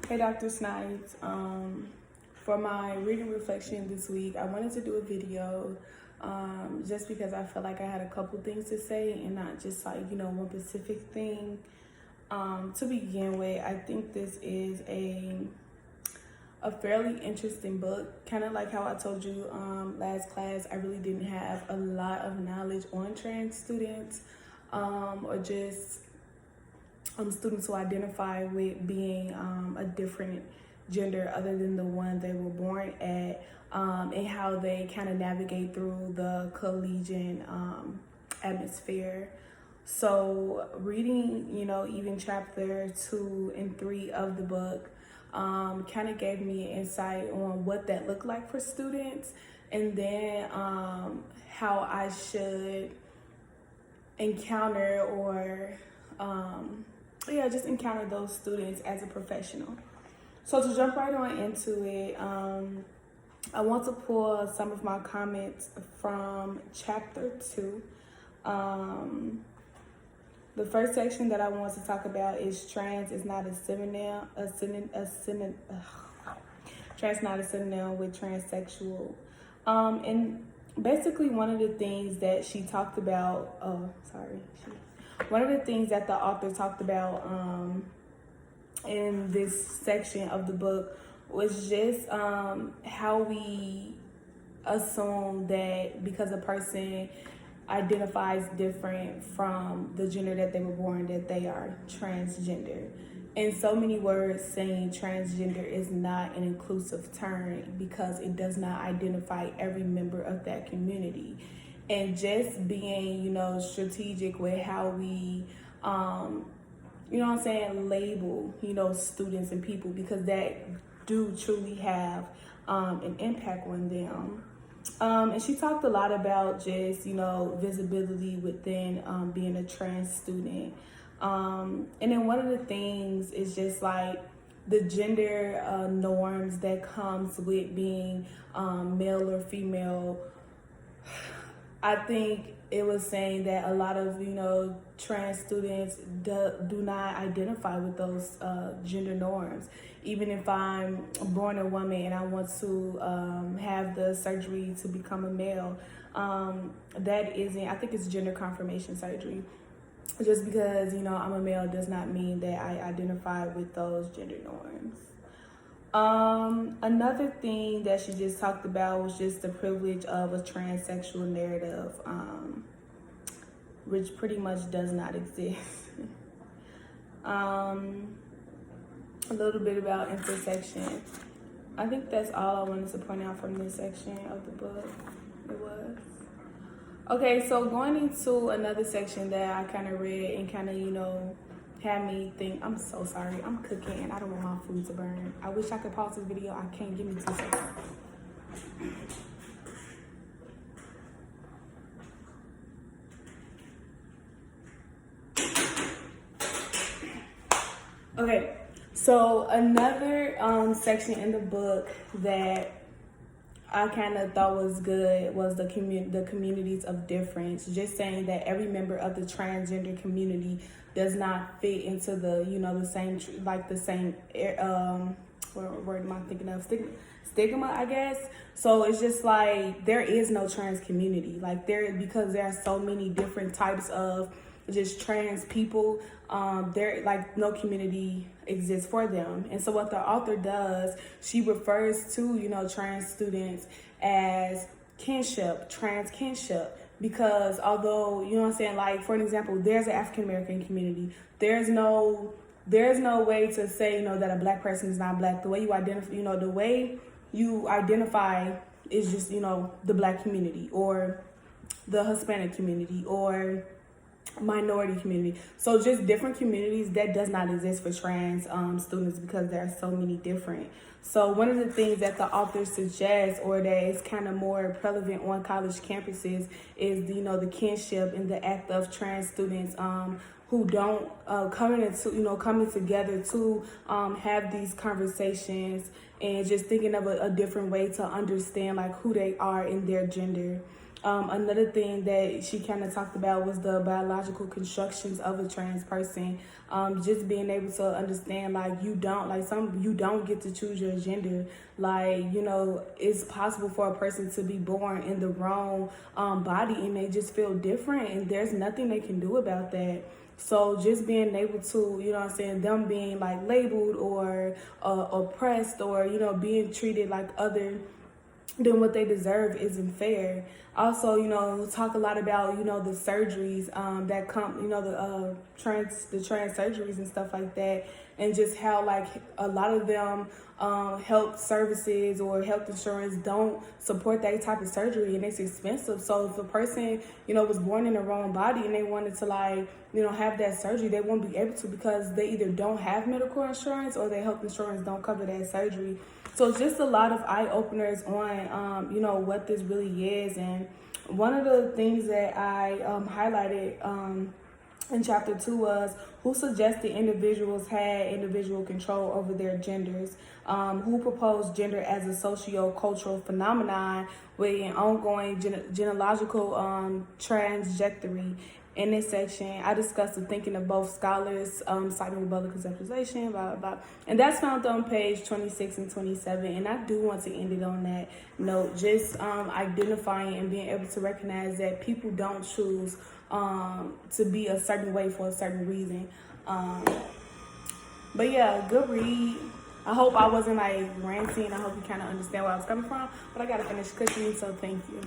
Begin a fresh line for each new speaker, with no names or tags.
Hey, Dr. Snipes. For my reading reflection this week, I wanted to do a video just because I felt like I had a couple things to say and not just like, one specific thing. To begin with, I think this is a fairly interesting book. Kind of like how I told you last class, I really didn't have a lot of knowledge on trans students or just students who identify with being a different gender other than the one they were born at, and how they kind of navigate through the collegiate atmosphere. So reading, even chapter 2 and 3 of the book kind of gave me insight on what that looked like for students, and then how I should encounter or just encounter those students as a professional. So to jump right on into it, I want to pull some of my comments from chapter 2. The first section that I want to talk about is trans is not a synonym, trans not a synonym with transsexual. And basically one of the things that she talked about, one of the things that the author talked about in this section of the book was just how we assume that because a person identifies different from the gender that they were born, that they are transgender. In so many words, saying transgender is not an inclusive term because it does not identify every member of that community. And just being, strategic with how we, label, students and people, because that do truly have an impact on them. And she talked a lot about just, visibility within being a trans student. And then one of the things is just like the gender norms that comes with being male or female. I think it was saying that a lot of, trans students do not identify with those gender norms. Even if I'm born a woman and I want to have the surgery to become a male, that isn't, I think it's gender confirmation surgery. Just because, I'm a male does not mean that I identify with those gender norms. Another thing that she just talked about was just the privilege of a transsexual narrative, which pretty much does not exist. A little bit about intersection. I think that's all I wanted to point out from this section of the book. It was. Okay, so going into another section that I kind of read and kind of, had me think, I'm so sorry, I'm cooking and I don't want my food to burn. I wish I could pause this video. I can't. Give me 2 seconds. Okay, so another section in the book that I kind of thought was good was the communities of difference. Just saying that every member of the transgender community does not fit into the, the same, what word am I thinking of? Stigma, I guess. So it's just like there is no trans community. Like because there are so many different types of just trans people, there like no community exists for them. And so what the author does, she refers to, trans students as kinship, trans kinship, because although, like for an example, there's an African American community, there's no way to say, that a black person is not black. The way you identify, the way you identify is just, the black community or the Hispanic community or minority community. So just different communities that does not exist for trans students because there are so many different. So one of the things that the author suggests, or that is kind of more prevalent on college campuses, is the kinship and the act of trans students who don't coming together to have these conversations and just thinking of a different way to understand like who they are in their gender. Another thing that she kind of talked about was the biological constructions of a trans person. Just being able to understand, like, you don't get to choose your gender. Like, you know, it's possible for a person to be born in the wrong body and they just feel different, and there's nothing they can do about that. So just being able to, you know what I'm saying, them being like labeled or oppressed, or, you know, being treated like other than what they deserve isn't fair. Also, you know, we'll talk a lot about, you know, the surgeries that come, you know, the trans surgeries and stuff like that, and just how, like, a lot of them health services or health insurance don't support that type of surgery, and it's expensive. So if a person, you know, was born in the wrong body and they wanted to, like, you know, have that surgery, they won't be able to because they either don't have medical insurance or their health insurance don't cover that surgery. So it's just a lot of eye openers on, you know, what this really is. And one of the things that I highlighted in chapter 2 was who suggested individuals had individual control over their genders, who proposed gender as a socio-cultural phenomenon with an ongoing genealogical trajectory. In this section, I discussed the thinking of both scholars, citing rebuttal conceptualization, blah, blah, blah. And that's found on page 26 and 27. And I do want to end it on that note, just identifying and being able to recognize that people don't choose to be a certain way for a certain reason. But yeah, good read. I hope I wasn't like ranting. I hope you kind of understand where I was coming from. But I got to finish cooking, so thank you.